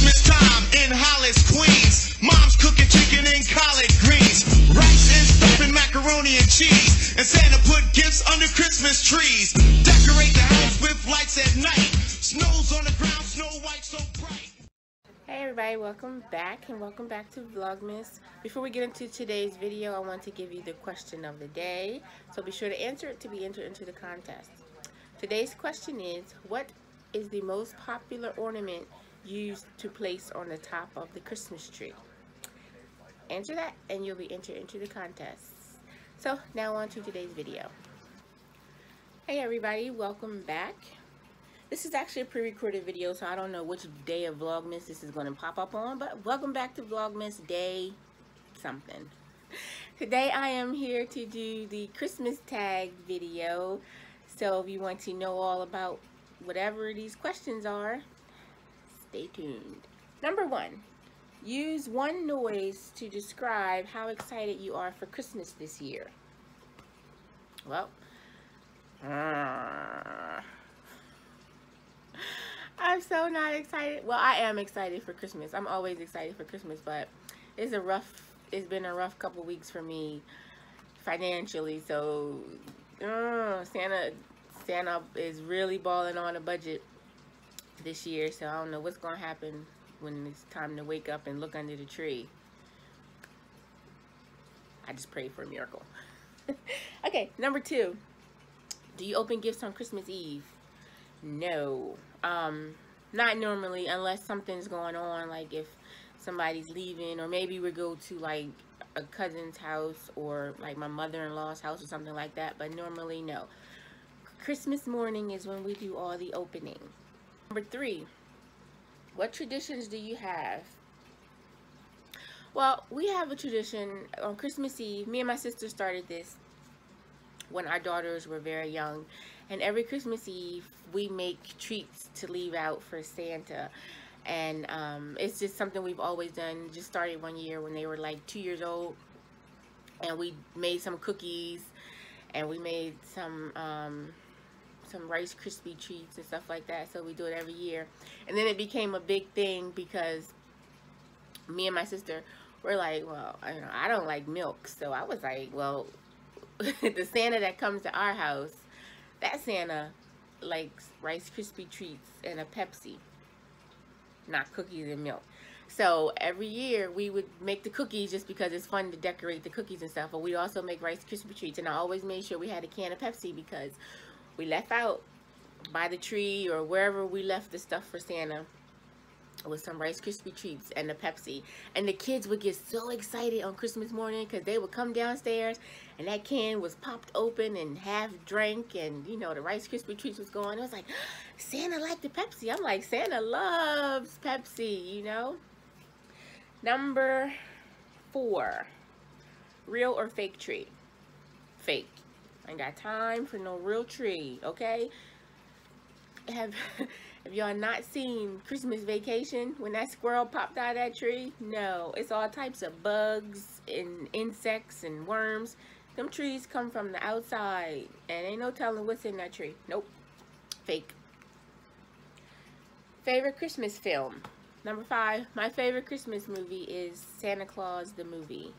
Christmas time in Hollis, Queens. Mom's cooking chicken and collard greens, rice and stuffing macaroni and cheese, and Santa put gifts under Christmas trees. Decorate the house with lights at night. Snow's on the ground, snow white so bright. Hey everybody, welcome back to Vlogmas. Before we get into today's video, I want to give you the question of the day. So be sure to answer it to be entered into the contest. Today's question is, what is the most popular ornament used to place on the top of the Christmas tree? Answer that and you'll be entered into the contest. So now on to today's video. Hey everybody, welcome back. This is actually a pre-recorded video, so I don't know which day of Vlogmas this is going to pop up on, but welcome back to Vlogmas day something. Today I am here to do the Christmas tag video, so if you want to know all about whatever these questions are, stay tuned. Number 1, use one noise to describe how excited you are for Christmas this year. Well, I'm so not excited. Well, I am excited for Christmas. I'm always excited for Christmas, but it's been a rough couple weeks for me financially. So Santa is really balling on a budget this year. So I don't know what's gonna happen when it's time to wake up and look under the tree. I just pray for a miracle. Okay, number 2. Do you open gifts on Christmas Eve? No, not normally, unless something's going on, like if somebody's leaving, or maybe we go to like a cousin's house or like my mother-in-law's house or something like that, but normally no. Christmas morning is when we do all the opening. Number 3, what traditions do you have? Well, we have a tradition on Christmas Eve. Me and my sister started this when our daughters were very young, and every Christmas Eve we make treats to leave out for Santa, and it's just something we've always done. Just started one year when they were like 2 years old, and we made some cookies, and we made some Rice Krispie treats and stuff like that. So we do it every year, and then it became a big thing because me and my sister were like, well, you know, I don't like milk, so I was like, well, the Santa that comes to our house, that Santa likes Rice Krispie treats and a Pepsi, not cookies and milk. So every year we would make the cookies just because it's fun to decorate the cookies and stuff, but we also make Rice Krispie treats, and I always made sure we had a can of Pepsi because we left out by the tree or wherever we left the stuff for Santa with some Rice Krispie treats and a Pepsi, and the kids would get so excited on Christmas morning because they would come downstairs and that can was popped open and half drank, and you know the Rice Krispie treats was going. It was like, Santa liked the Pepsi. I'm like, Santa loves Pepsi, you know. Number 4, real or fake tree? Fake. I ain't got time for no real tree, okay? Have y'all not seen Christmas Vacation when that squirrel popped out of that tree? No, it's all types of bugs and insects and worms. Them trees come from the outside, and ain't no telling what's in that tree. Nope, fake. Favorite Christmas film? Number 5, my favorite Christmas movie is Santa Claus the movie.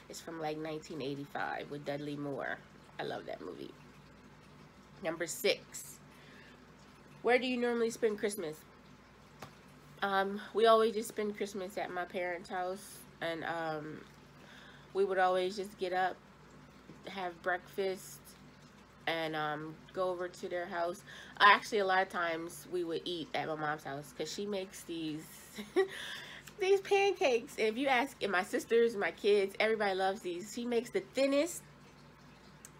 It's from like 1985 with Dudley Moore. I love that movie. Number 6, where do you normally spend Christmas? We always just spend Christmas at my parents' house, and we would always just get up, have breakfast, and go over to their house. Actually, a lot of times we would eat at my mom's house because she makes these these pancakes. And if you ask my sisters, my kids, everybody loves these. She makes the thinnest,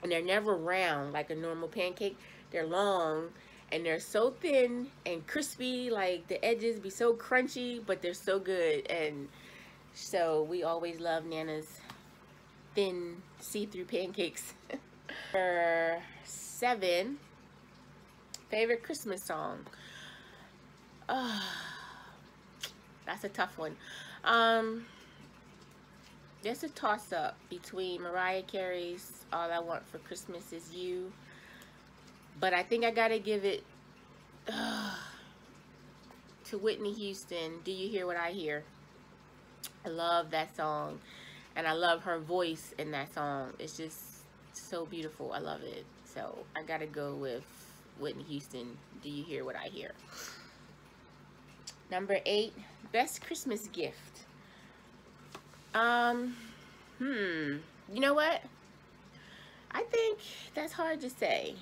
and they're never round like a normal pancake. They're long, and they're so thin and crispy, like the edges be so crunchy, but they're so good. And so we always love Nana's thin see-through pancakes. Number 7, favorite Christmas song? That's a tough one. There's a toss-up between Mariah Carey's All I Want for Christmas Is You, but I think I gotta give it to Whitney Houston, Do You Hear What I Hear? I love that song, and I love her voice in that song. It's just so beautiful. I love it. So I gotta go with Whitney Houston, Do You Hear What I Hear? Number 8, best Christmas gift. You know what? I think that's hard to say.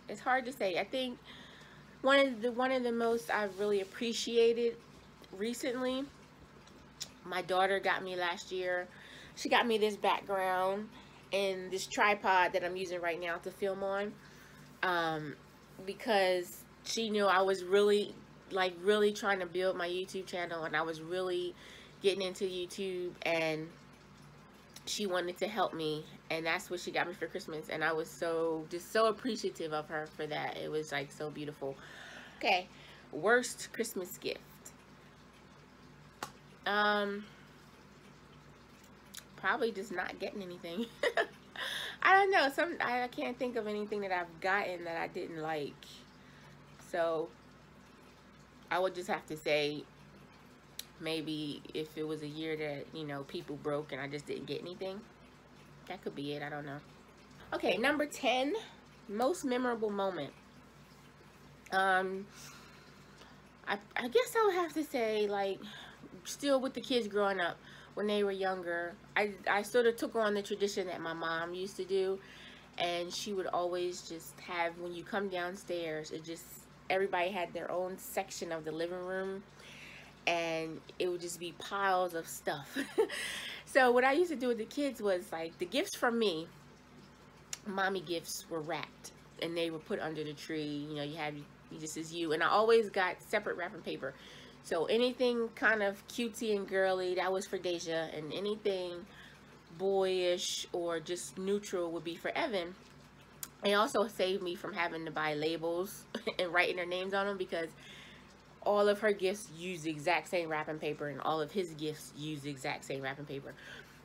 It's hard to say. I think one of the most I've really appreciated recently, my daughter got me last year. She got me this background and this tripod that I'm using right now to film on, because she knew I was really trying to build my YouTube channel, and I was really getting into YouTube, and she wanted to help me, and that's what she got me for Christmas, and I was just so appreciative of her for that. It was like so beautiful. Okay, worst Christmas gift. Probably just not getting anything. I don't know. I can't think of anything that I've gotten that I didn't like. So I would just have to say, maybe if it was a year that, you know, people broke and I just didn't get anything, that could be it. I don't know. Okay, number 10, most memorable moment. I guess I would have to say, like, still with the kids growing up, when they were younger, I sort of took on the tradition that my mom used to do, and she would always just have, when you come downstairs, everybody had their own section of the living room, and it would just be piles of stuff. So what I used to do with the kids was, like, the gifts from me, mommy gifts, were wrapped, and they were put under the tree. You know, this is you, and I always got separate wrapping paper. So anything kind of cutesy and girly, that was for Deja, and anything boyish or just neutral would be for Evan. It also saved me from having to buy labels and writing their names on them, because all of her gifts use the exact same wrapping paper, and all of his gifts use the exact same wrapping paper.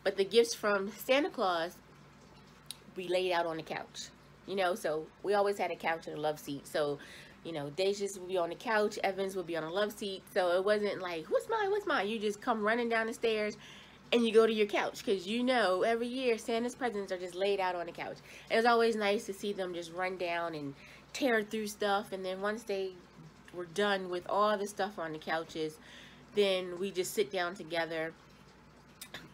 But the gifts from Santa Claus, we laid out on the couch, you know, so we always had a couch and a love seat. So, you know, Deja's would be on the couch, Evans would be on a love seat. So it wasn't like, what's mine, what's mine? You just come running down the stairs and you go to your couch, because you know every year Santa's presents are just laid out on the couch. It was always nice to see them just run down and tear through stuff, and then once they were done with all the stuff on the couches, then we just sit down together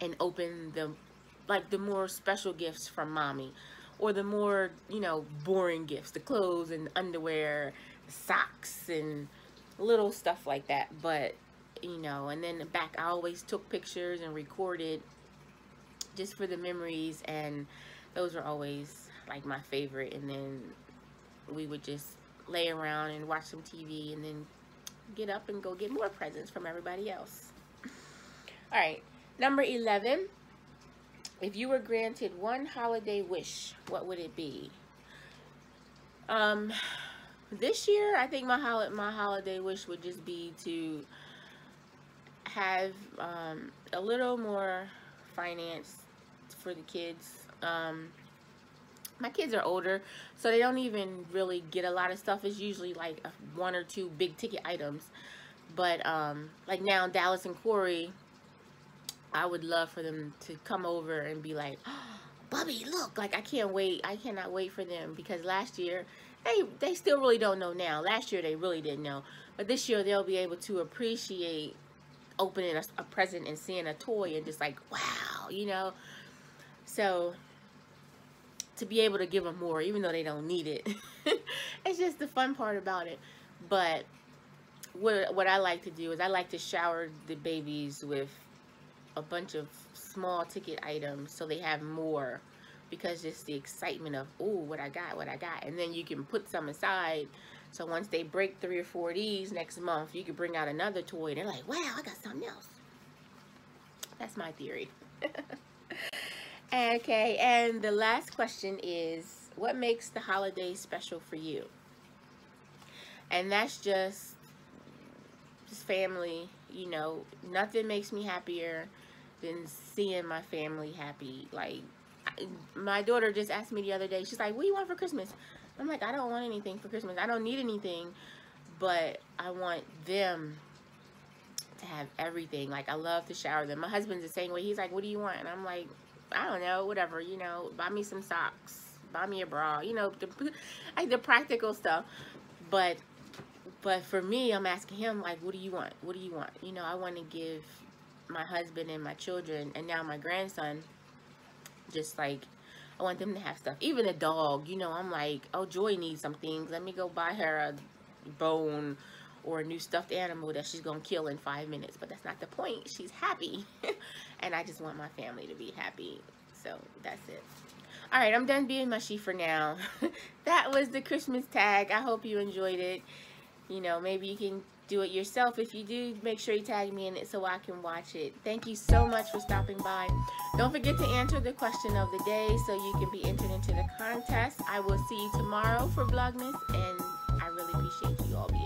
and open the more special gifts from mommy, or the more, you know, boring gifts, the clothes and underwear, socks and little stuff like that. But, you know, and then back, I always took pictures and recorded just for the memories, and those were always like my favorite. And then we would just lay around and watch some TV, and then get up and go get more presents from everybody else. All right, number 11. If you were granted one holiday wish, what would it be? This year, I think my holiday wish would just be to have a little more finance for the kids. My kids are older, so they don't even really get a lot of stuff. It's usually like 1 or 2 big ticket items. But like now, Dallas and Corey, I would love for them to come over and be like, oh, Bubby, look, like I can't wait. I cannot wait for them, because last year, they still really don't know now. Last year they really didn't know. But this year they'll be able to appreciate opening a present and seeing a toy and just like, wow, you know. So to be able to give them more, even though they don't need it. It's just the fun part about it. But what I like to do is I like to shower the babies with a bunch of small ticket items, so they have more, because it's the excitement of, oh, what I got, and then you can put some aside, so once they break 3 or 4 of these next month, you can bring out another toy, and they're like, wow, I got something else. That's my theory. Okay, and the last question is, what makes the holiday special for you? And that's just family. You know, nothing makes me happier than seeing my family happy. Like, my daughter just asked me the other day, she's like, what do you want for Christmas? I'm like, I don't want anything for Christmas. I don't need anything, but I want them have everything. Like, I love to shower them. My husband's the same way. He's like, what do you want? And I'm like, I don't know, whatever, you know, buy me some socks, buy me a bra, you know, the practical stuff. But for me, I'm asking him, like, what do you want? What do you want? You know, I want to give my husband and my children, and now my grandson, just like, I want them to have stuff. Even a dog, you know, I'm like, oh, Joy needs some things. Let me go buy her a bone or a new stuffed animal that she's going to kill in 5 minutes. But that's not the point. She's happy. And I just want my family to be happy. So that's it. All right, I'm done being mushy for now. That was the Christmas tag. I hope you enjoyed it. You know, maybe you can do it yourself. If you do, make sure you tag me in it so I can watch it. Thank you so much for stopping by. Don't forget to answer the question of the day so you can be entered into the contest. I will see you tomorrow for Vlogmas, and I really appreciate you all being